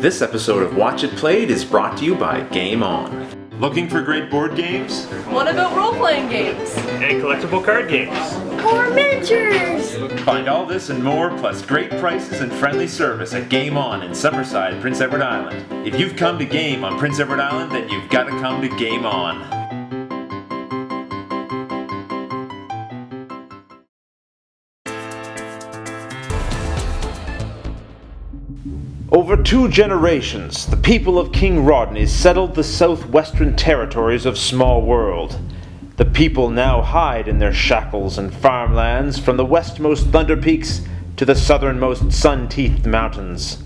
This episode of Watch It Played is brought to you by Game On. Looking for great board games? What about role-playing games? And collectible card games. Or miniatures! Find all this and more, plus great prices and friendly service at Game On in Summerside, Prince Edward Island. If you've come to game on Prince Edward Island, then you've got to come to Game On. Over 2 generations, the people of King Rodney settled the southwestern territories of Small World. The people now hide in their shackles and farmlands from the westmost Thunder Peaks to the southernmost Sun-Teethed Mountains.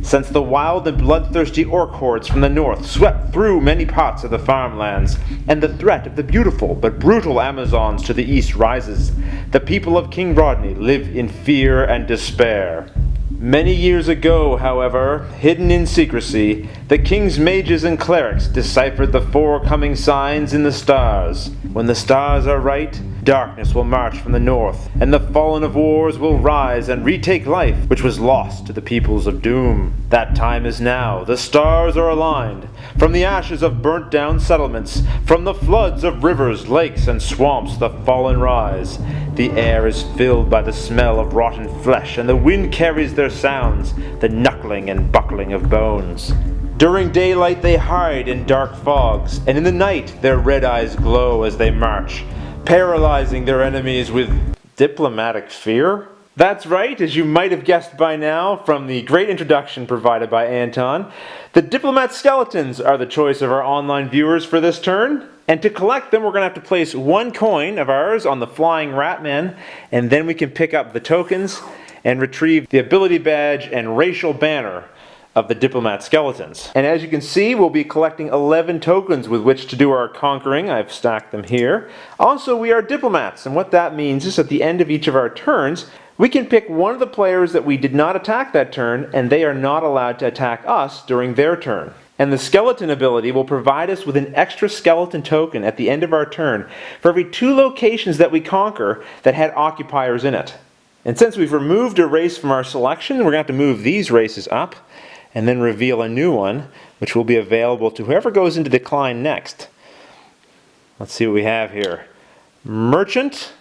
Since the wild and bloodthirsty orc hordes from the north swept through many parts of the farmlands, and the threat of the beautiful but brutal Amazons to the east rises, the people of King Rodney live in fear and despair. Many years ago, however, hidden in secrecy, the king's mages and clerics deciphered the 4 coming signs in the stars. When the stars are right, darkness will march from the north, and the fallen of wars will rise and retake life, which was lost to the peoples of doom. That time is now. The stars are aligned. From the ashes of burnt-down settlements, from the floods of rivers, lakes, and swamps, the fallen rise. The air is filled by the smell of rotten flesh, and the wind carries their sounds, the knuckling and buckling of bones. During daylight they hide in dark fogs, and in the night their red eyes glow as they march, paralyzing their enemies with diplomatic fear? That's right, as you might have guessed by now from the great introduction provided by Anton, the diplomat skeletons are the choice of our online viewers for this turn. And to collect them, we're going to have to place 1 coin of ours on the Flying Ratman, and then we can pick up the tokens and retrieve the ability badge and racial banner of the diplomat skeletons. And as you can see, we'll be collecting 11 tokens with which to do our conquering. I've stacked them here. Also, we are diplomats, and what that means is at the end of each of our turns, we can pick one of the players that we did not attack that turn, and they are not allowed to attack us during their turn. And the skeleton ability will provide us with an extra skeleton token at the end of our turn for every 2 locations that we conquer that had occupiers in it. And since we've removed a race from our selection, we're going to have to move these races up and then reveal a new one, which will be available to whoever goes into decline next. Let's see what we have here. Merchant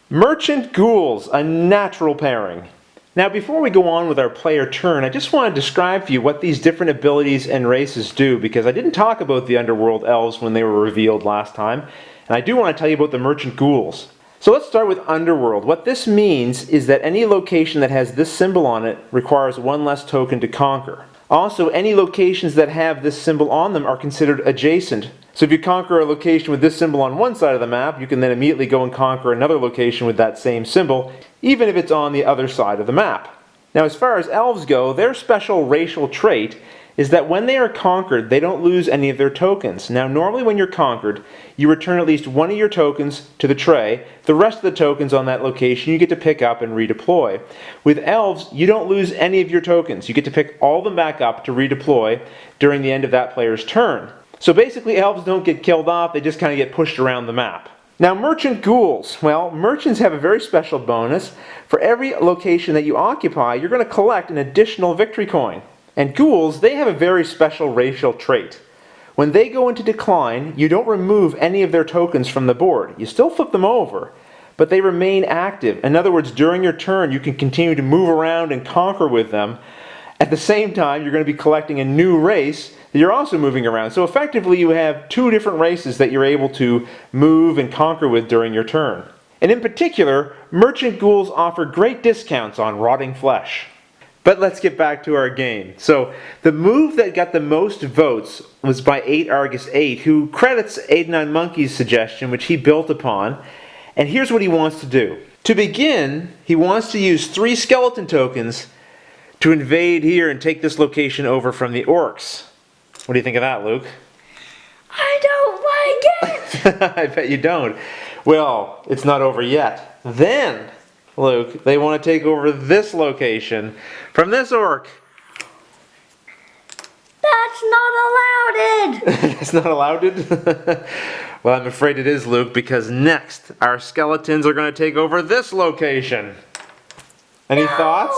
Ghouls, a natural pairing. Now before we go on with our player turn, I just want to describe for you what these different abilities and races do, because I didn't talk about the Underworld Elves when they were revealed last time, and I do want to tell you about the Merchant Ghouls. So let's start with Underworld. What this means is that any location that has this symbol on it requires 1 less token to conquer. Also, any locations that have this symbol on them are considered adjacent. So if you conquer a location with this symbol on one side of the map, you can then immediately go and conquer another location with that same symbol, even if it's on the other side of the map. Now as far as elves go, their special racial trait is that when they are conquered, they don't lose any of their tokens. Now normally when you're conquered, you return at least 1 of your tokens to the tray. The rest of the tokens on that location you get to pick up and redeploy. With elves, you don't lose any of your tokens. You get to pick all of them back up to redeploy during the end of that player's turn. So basically elves don't get killed off, they just kind of get pushed around the map. Now Merchant Ghouls, well, merchants have a very special bonus. For every location that you occupy, you're going to collect an additional victory coin. And ghouls, they have a very special racial trait. When they go into decline, you don't remove any of their tokens from the board. You still flip them over, but they remain active. In other words, during your turn, you can continue to move around and conquer with them. At the same time, you're going to be collecting a new race that you're also moving around. So effectively, you have 2 different races that you're able to move and conquer with during your turn. And in particular, Merchant Ghouls offer great discounts on rotting flesh. But let's get back to our game. So the move that got the most votes was by 8Argus8, who credits 89Monkey's suggestion, which he built upon. And here's what he wants to do. To begin, he wants to use 3 skeleton tokens to invade here and take this location over from the orcs. What do you think of that, Luke? I don't like it! I bet you don't. Well, it's not over yet. Then, Luke, they want to take over this location from this orc. That's not allowed! That's not allowed? Well, I'm afraid it is, Luke, because next our skeletons are going to take over this location. Any thoughts?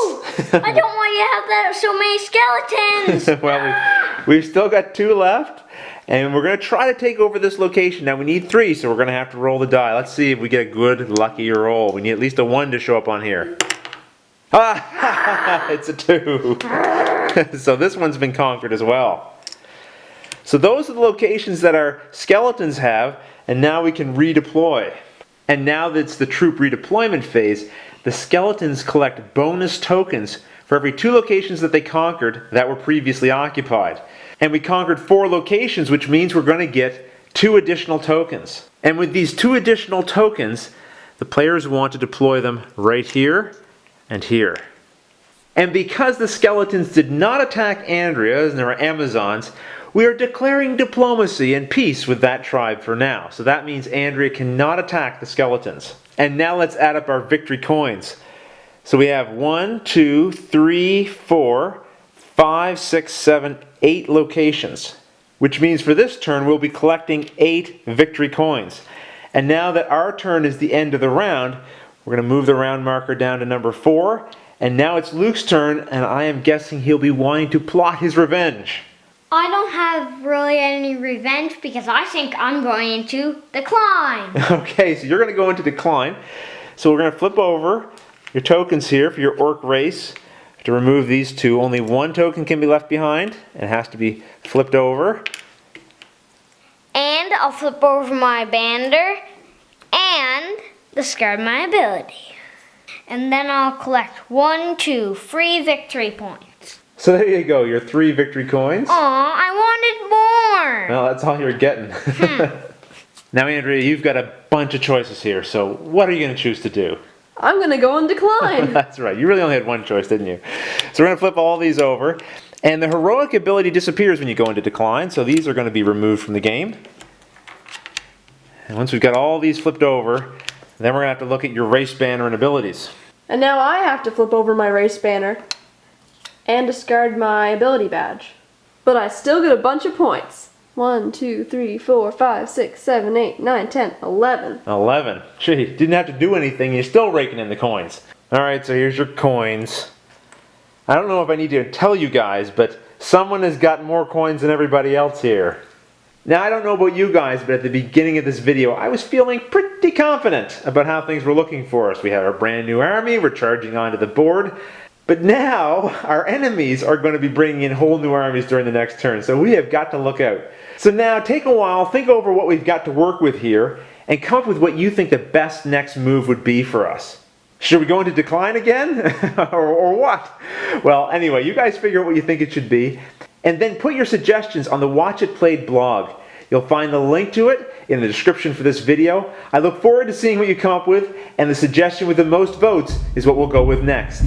I don't want you to have that so many skeletons. Well, we've still got 2 left, and we're going to try to take over this location. Now, we need 3, so we're going to have to roll the die. Let's see if we get a good, lucky roll. We need at least a 1 to show up on here. Ah, it's a 2. So this one's been conquered as well. So those are the locations that our skeletons have, and now we can redeploy. And now that it's the troop redeployment phase, the skeletons collect bonus tokens for every 2 locations that they conquered that were previously occupied. And we conquered 4 locations, which means we're going to get 2 additional tokens. And with these 2 additional tokens, the players want to deploy them right here and here. And because the skeletons did not attack Andrea, and there are Amazons, we are declaring diplomacy and peace with that tribe for now. So that means Andrea cannot attack the skeletons. And now let's add up our victory coins. So we have 1, 2, 3, 4, 5, 6, 7, 8 locations. Which means for this turn we'll be collecting 8 victory coins. And now that our turn is the end of the round, we're going to move the round marker down to number 4. And now it's Luke's turn, and I am guessing he'll be wanting to plot his revenge. I don't have really any revenge because I think I'm going into decline. Okay, so you're going to go into decline. So we're going to flip over your tokens here for your orc race. To remove these 2, only 1 token can be left behind. And it has to be flipped over. And I'll flip over my bander and discard my ability. And then I'll collect 1, 2, 3 victory points. So there you go, your 3 victory coins. Aw, I wanted more. Well, that's all you're getting. Now, Andrea, you've got a bunch of choices here. So what are you going to choose to do? I'm gonna go on decline. That's right. You really only had 1 choice, didn't you? So we're going to flip all these over. And the heroic ability disappears when you go into decline. So these are going to be removed from the game. And once we've got all these flipped over, then we're going to have to look at your race banner and abilities. And now I have to flip over my race banner and discard my ability badge. But I still get a bunch of points. 1, 2, 3, 4, 5, 6, 7, 8, 9, 10, 11. 11. Gee, didn't have to do anything. You're still raking in the coins. Alright, so here's your coins. I don't know if I need to tell you guys, but someone has got more coins than everybody else here. Now, I don't know about you guys, but at the beginning of this video, I was feeling pretty confident about how things were looking for us. We have our brand new army, we're charging onto the board. But now, our enemies are going to be bringing in whole new armies during the next turn, so we have got to look out. So now, take a while, think over what we've got to work with here, and come up with what you think the best next move would be for us. Should we go into decline again? or what? Well, anyway, you guys figure out what you think it should be, and then put your suggestions on the Watch It Played blog. You'll find the link to it in the description for this video. I look forward to seeing what you come up with, and the suggestion with the most votes is what we'll go with next.